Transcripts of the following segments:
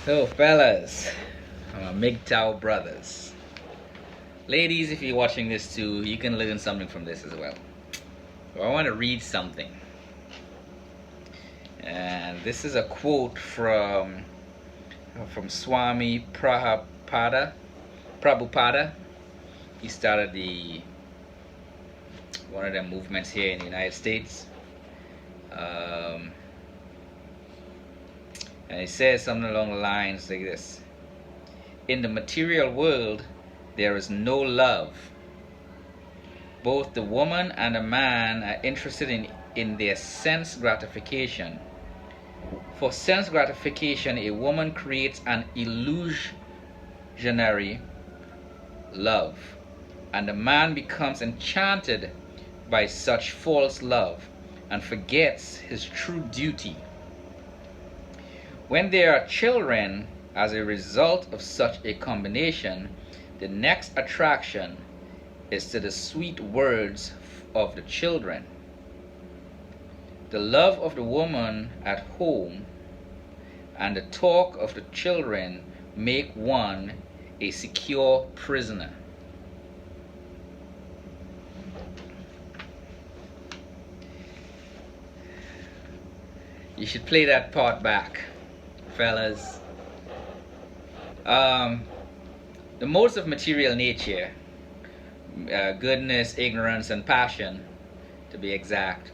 So, fellas, MGTOW brothers, ladies, if you're watching this too, you can learn something from this as well. So I want to read something, and this is a quote from Swami Prabhupada. He started the one of the movements here in the United States. And he says something along the lines like this: in the material world, there is no love. Both the woman and the man are interested in their sense gratification. For sense gratification, a woman creates an illusionary love, and the man becomes enchanted by such false love and forgets his true duty. When there are children as a result of such a combination, the next attraction is to the sweet words of the children. The love of the woman at home and the talk of the children make one a secure prisoner. You should play that part back, fellas. The modes of material nature, goodness, ignorance, and passion, to be exact.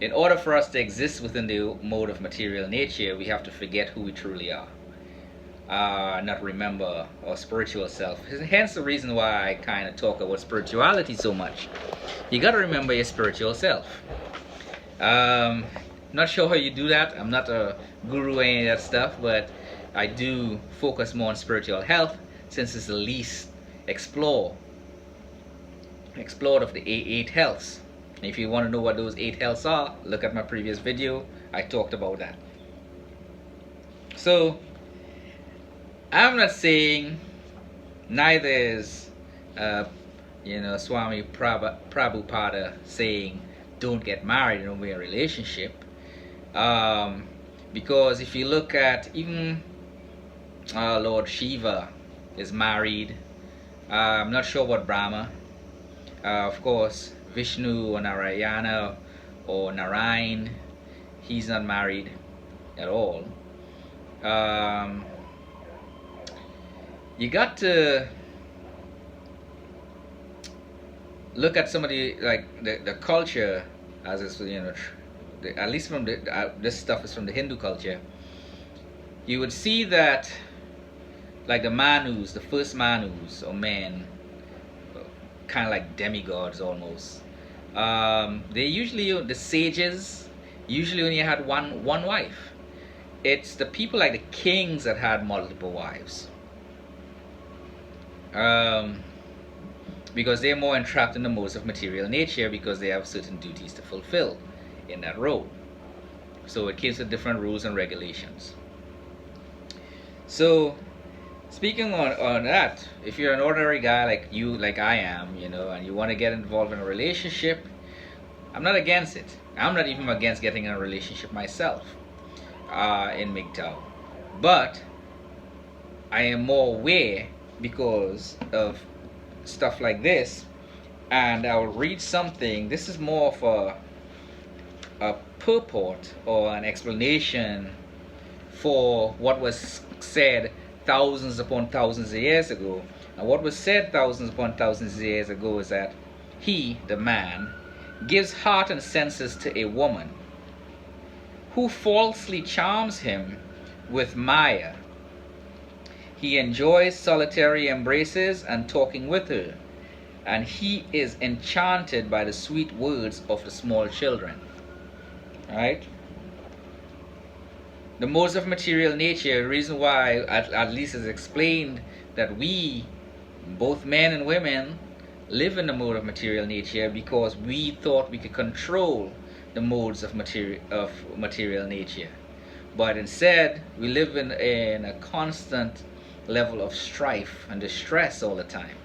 In order for us to exist within the mode of material nature, we have to forget who we truly are, not remember our spiritual self. Hence the reason why I kind of talk about spirituality so much. You got to remember your spiritual self. Not sure how you do that. I'm not a guru or any of that stuff, but I do focus more on spiritual health since it's the least explored of the eight healths. And if you want to know what those 8 healths are, look at my previous video. I talked about that. So I'm not saying, neither is Swami Prabhupada saying don't get married and don't be in a relationship. Because if you look at even Lord Shiva is married. I'm not sure about Brahma. Of course, Vishnu or Narayana or Narayan, he's not married at all. You got to look at some of the culture as it's, at least from this stuff is from the Hindu culture. You would see that like the Manus, the first Manus or men, kind of like demigods almost. They usually, the sages usually only had one wife. It's the people like the kings that had multiple wives, because they're more entrapped in the modes of material nature because they have certain duties to fulfill in that role. So it comes with different rules and regulations. So speaking on that, if you're an ordinary guy like you, like I am, and you want to get involved in a relationship, I'm not against it. I'm not even against getting in a relationship myself in MGTOW. But I am more aware because of stuff like this, and I'll read something. This is more of a purport or an explanation for what was said thousands upon thousands of years ago. And what was said thousands upon thousands of years ago is that he, the man, gives heart and senses to a woman who falsely charms him with Maya. He enjoys solitary embraces and talking with her, and he is enchanted by the sweet words of the small children. Right? The modes of material nature, the reason why at least is explained that we, both men and women, live in the mode of material nature because we thought we could control the modes of material nature. But instead, we live in a constant level of strife and distress all the time,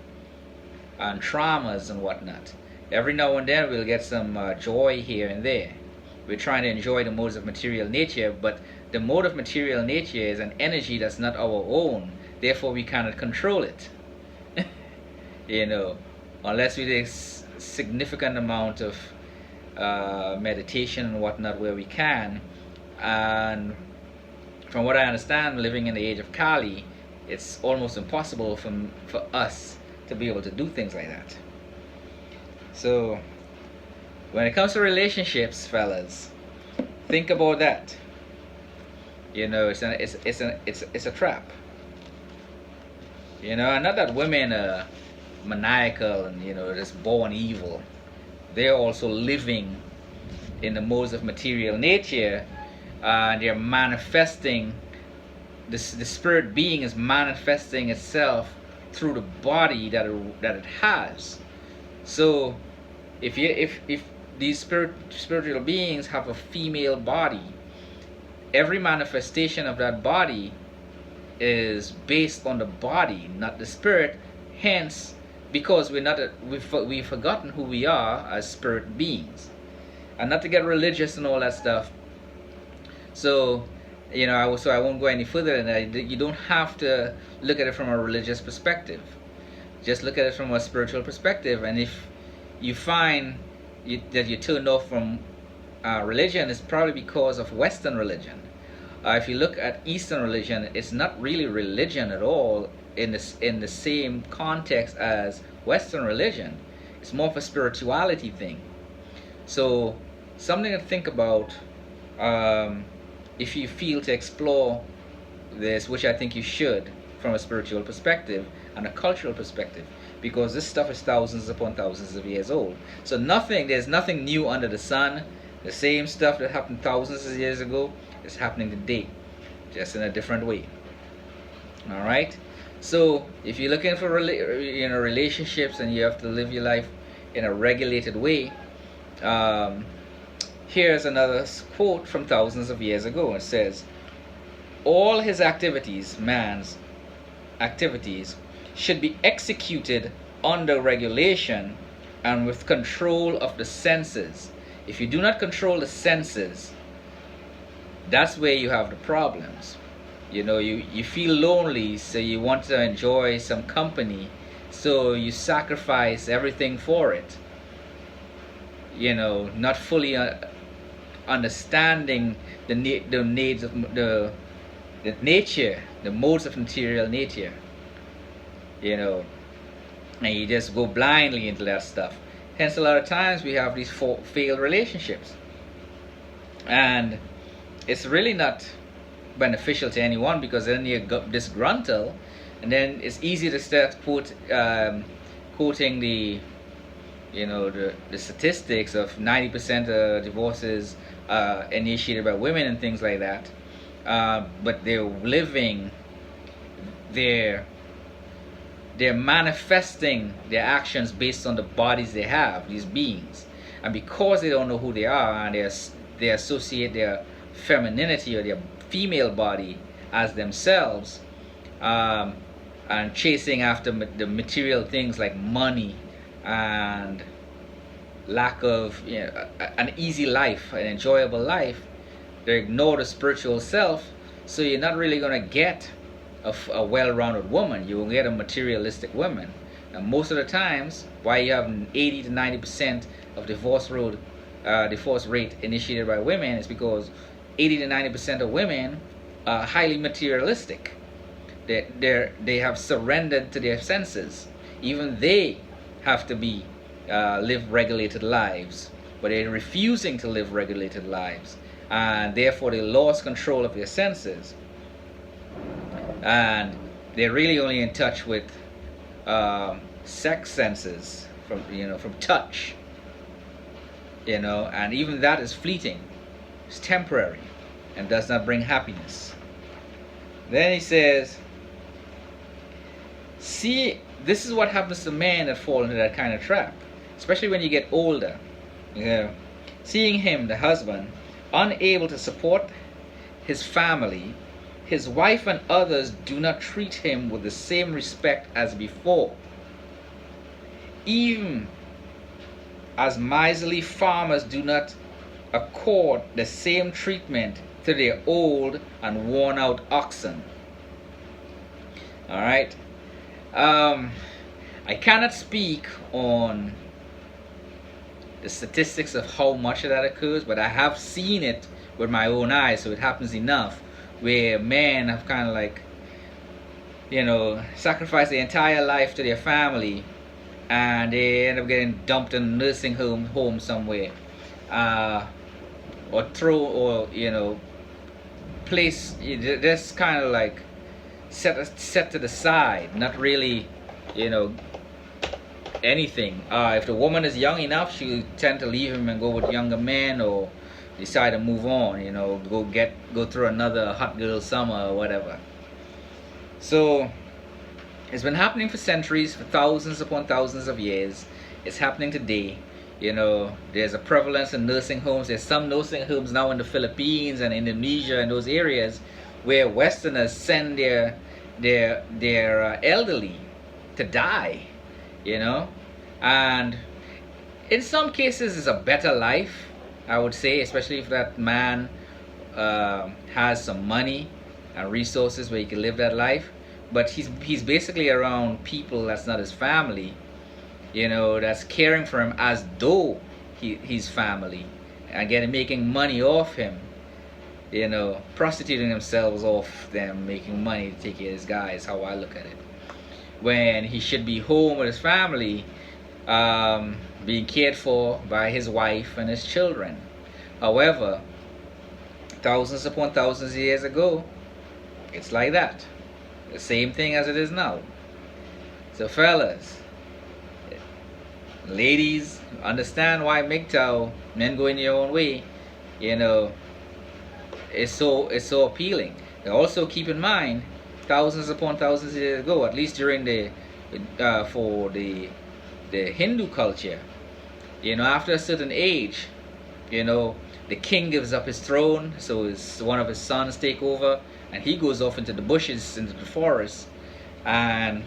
and traumas and whatnot. Every now and then we'll get some joy here and there. We're trying to enjoy the modes of material nature, but the mode of material nature is an energy that's not our own, therefore we cannot control it. You know, unless we take significant amount of meditation and whatnot where we can. And from what I understand, living in the age of Kali, it's almost impossible for us to be able to do things like that. So when it comes to relationships, fellas, think about that. You know, it's a trap. You know, and not that women are maniacal and, you know, just born evil. They're also living in the modes of material nature, and they're manifesting. The spirit being is manifesting itself through the body that it has. So, if these spiritual beings have a female body, every manifestation of that body is based on the body, not the spirit. Hence, because we've forgotten who we are as spirit beings, and not to get religious and all that stuff. So, you know, I won't go any further than that. You don't have to look at it from a religious perspective. Just look at it from a spiritual perspective. And if you find that you turned off from religion, it's probably because of Western religion. If you look at Eastern religion, it's not really religion at all in the same context as Western religion. It's more of a spirituality thing. So something to think about if you feel to explore this, which I think you should from a spiritual perspective and a cultural perspective, because this stuff is thousands upon thousands of years old. So there's nothing new under the sun. The same stuff that happened thousands of years ago is happening today, just in a different way. All right. So if you're looking for relationships and you have to live your life in a regulated way, here's another quote from thousands of years ago. It says, "All his activities, man's activities, should be executed under regulation and with control of the senses." If you do not control the senses, that's where you have the problems. You know, you feel lonely, so you want to enjoy some company, so you sacrifice everything for it. You know, not fully understanding the needs of the nature, the modes of material nature. You know, and you just go blindly into that stuff. Hence, a lot of times we have these failed relationships, and it's really not beneficial to anyone, because then you get disgruntled, and then it's easy to start quoting the statistics of 90% of divorces initiated by women and things like that, but they're manifesting their actions based on the bodies they have, these beings, and because they don't know who they are, and they associate their femininity or their female body as themselves, and chasing after the material things like money and lack of an easy life, an enjoyable life. They ignore the spiritual self, so you're not really going to get a well-rounded woman. You will get a materialistic woman. And most of the times, why you have 80 to 90% of divorce rate initiated by women is because 80 to 90% of women are highly materialistic. They have surrendered to their senses. Even they have to live regulated lives, but they're refusing to live regulated lives, and therefore they lost control of their senses, and they're really only in touch with sex senses from touch, and even that is fleeting. It's temporary and does not bring happiness. Then he says, see, this is what happens to men that fall into that kind of trap, especially when you get older. Seeing him, the husband, unable to support his family, his wife and others do not treat him with the same respect as before. Even as miserly farmers do not accord the same treatment to their old and worn out oxen. All right. I cannot speak on the statistics of how much of that occurs, but I have seen it with my own eyes, so it happens enough where men have kind of like, sacrificed their entire life to their family, and they end up getting dumped in a nursing home somewhere, or place just kind of like set to the side, not really, anything. If the woman is young enough, she tend to leave him and go with younger men, or decide to move on, go through another hot girl summer or whatever. So it's been happening for centuries, for thousands upon thousands of years. It's happening today. There's a prevalence in nursing homes. There's some nursing homes now in the Philippines and Indonesia and those areas where Westerners send their elderly to die, and in some cases it's a better life, I would say, especially if that man has some money and resources where he can live that life. But he's basically around people that's not his family, that's caring for him as though he's family, and making money off him, prostituting themselves off them, making money to take care of his guys. How I look at it, when he should be home with his family, being cared for by his wife and his children. However, thousands upon thousands of years ago, it's like that. The same thing as it is now. So fellas, ladies, understand why MGTOW, men going your own way, is so appealing. And also keep in mind, thousands upon thousands of years ago, at least during for the Hindu culture, after a certain age, the king gives up his throne, so one of his sons take over, and he goes off into the bushes, into the forest, and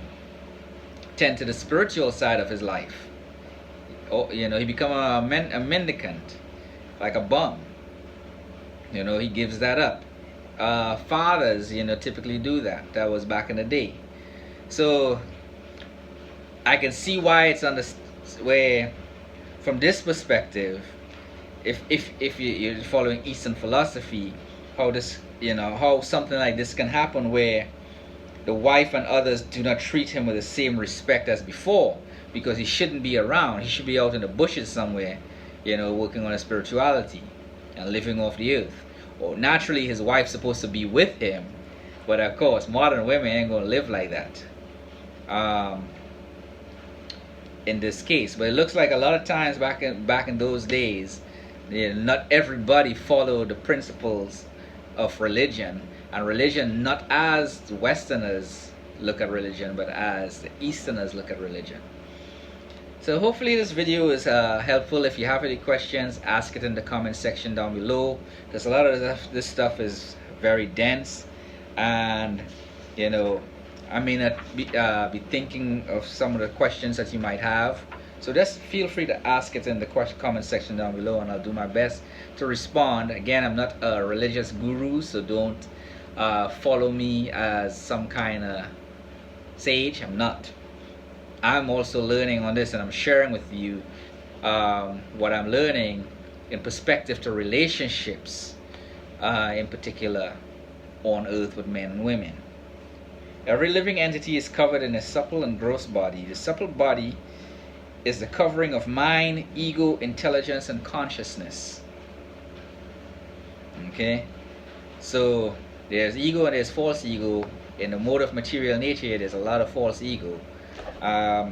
tend to the spiritual side of his life. He become a mendicant, like a bum. He gives that up. Fathers, typically do that. That was back in the day. So I can see why it's where, from this perspective, if you're following Eastern philosophy, how something like this can happen, where the wife and others do not treat him with the same respect as before, because he shouldn't be around. He should be out in the bushes somewhere, working on his spirituality and living off the earth. Or naturally his wife's supposed to be with him, but of course modern women ain't gonna live like that. In this case, but it looks like a lot of times back in those days, not everybody followed the principles of religion, and religion not as the Westerners look at religion, but as the Easterners look at religion. So hopefully this video is helpful. If you have any questions, ask it in the comment section down below, because a lot of this stuff is very dense, and I may not be thinking of some of the questions that you might have. So just feel free to ask it in the comment section down below, and I'll do my best to respond. Again, I'm not a religious guru, so don't follow me as some kind of sage. I'm not. I'm also learning on this, and I'm sharing with you what I'm learning in perspective to relationships, in particular on earth with men and women. Every living entity is covered in a supple and gross body. The supple body is the covering of mind, ego, intelligence, and consciousness. Okay? So there's ego and there's false ego. In the mode of material nature, there's a lot of false ego. I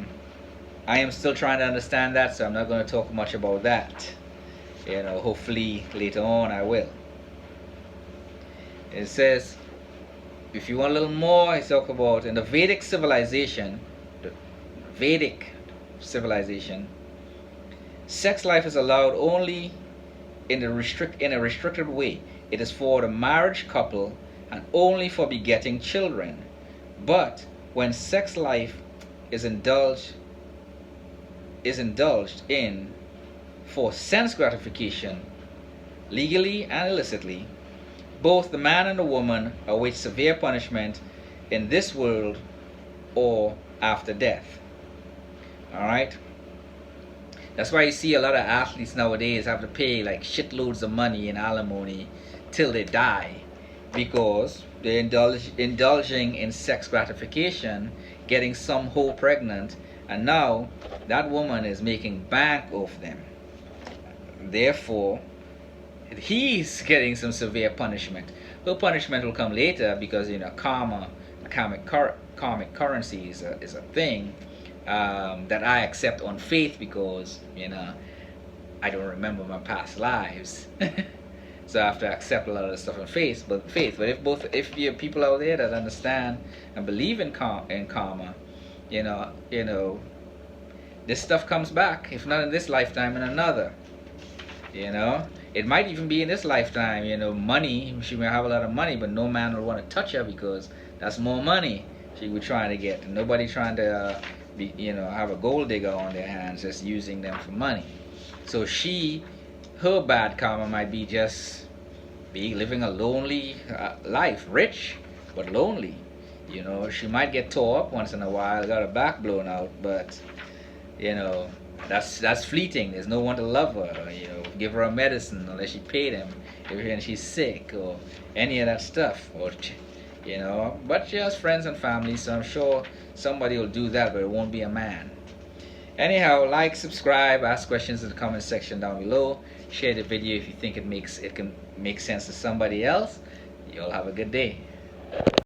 am still trying to understand that, so I'm not going to talk much about that. Hopefully later on I will. It says, if you want a little more, I talk about in the Vedic civilization, sex life is allowed only in a restricted way. It is for the marriage couple and only for begetting children. But when sex life is indulged in for sense gratification, legally and illicitly, both the man and the woman await severe punishment in this world or after death. Alright? That's why you see a lot of athletes nowadays have to pay like shitloads of money in alimony till they die, because they're indulging in sex gratification, getting some hoe pregnant, and now that woman is making bank off them. Therefore, he's getting some severe punishment. Her punishment will come later, because karma, karmic currency is a thing that I accept on faith, because I don't remember my past lives. So I have to accept a lot of the stuff on faith. But if you're people out there that understand and believe in karma, this stuff comes back. If not in this lifetime, in another. It might even be in this lifetime. Money. She may have a lot of money, but no man will want to touch her, because that's more money she was trying to get. And nobody trying to have a gold digger on their hands, just using them for money. So her bad karma might be just living a lonely life, rich but lonely. She might get tore up once in a while, got her back blown out, but that's fleeting. There's no one to love her, give her a medicine unless she paid him, and she's sick, or any of that stuff, or but she has friends and family, so I'm sure somebody will do that, but it won't be a man. Anyhow, like, subscribe, ask questions in the comment section down below, share the video if you think it can make sense to somebody else. You'll have a good day.